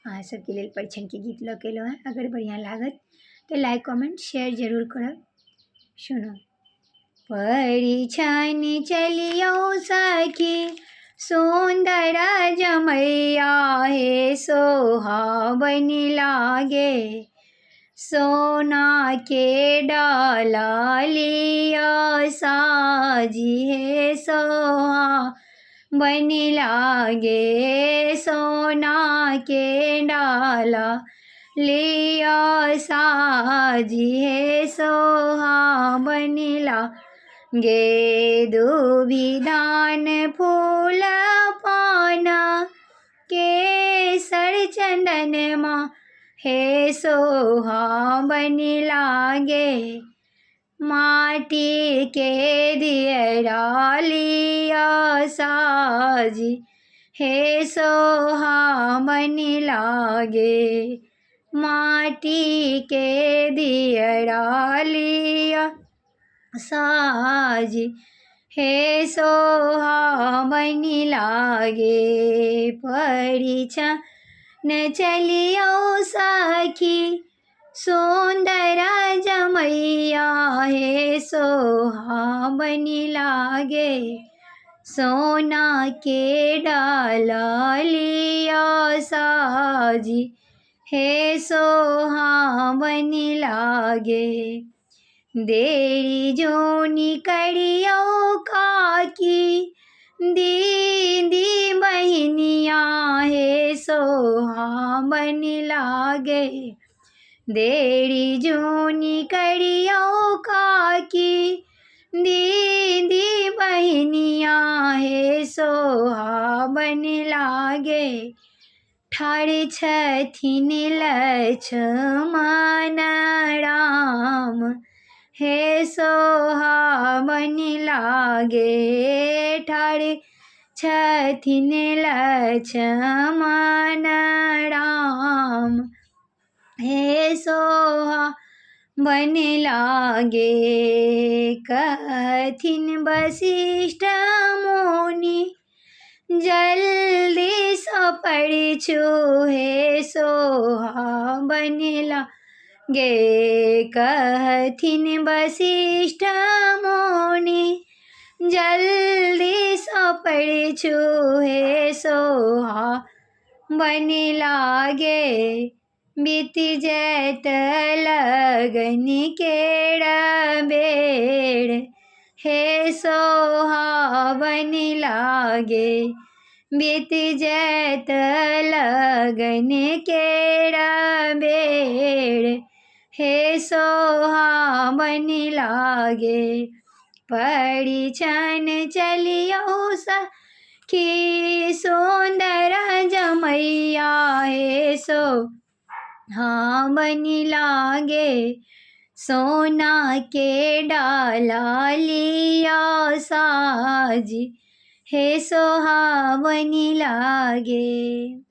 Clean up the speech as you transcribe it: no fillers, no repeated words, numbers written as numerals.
अहाँ सबके लेल परिछन के गीत लऽ के एलहुँ हैं। अगर बढ़िया लागत तो लाइक कमेंट शेयर जरूर करब। सुनो। परिछन चलियो सखी सुंदर जमैया हे सोहावन लागे, सोना के डाला लिया साजी हे सोहावन लागे, सोना के डाला लिया साजी हे सोहावन लागे, दुभिधान फूल पाना केसर चंदन माँ हे सोहावन लागे, माटी के दियरा लिया साजी हे सोहावन लागे, माटी के दियरा लिया साजी हे सोहावन लागे, परिछन चलियो सखी सुंदर जमैया हे सोहावन लागे, सोना के डाला लिया साजी हे सोहावन लागे, देरी जोनी करियो काकी दीदी बहनिया हे सोहावन लागे, देरी जोनी करियो काकी दीदी बहनिया हे सोहावन लागे, ठाड़ छथिन लक्ष्मण राम हे सोहावन लागे, ठाड़ छथिन लक्ष्मण राम हे सोहावन लागे, कथिन वशिष्ठ मुनि जल्दी सो परिछु हे सोहावन लागे, कथिन वशिष्ठ मुनि जल्दी सो परिछु हे सोहावन लागे, बीत जैत लगन केरा बेड़ हे सोहावन लागे, बीत जैत लगन केरा बेड़ हे सोहावन लागे, परिछन चलियो सखी सुंदर जमैया हे सोहावन लागे, सोना के डाला लिया साजी हे सोहावन लागे।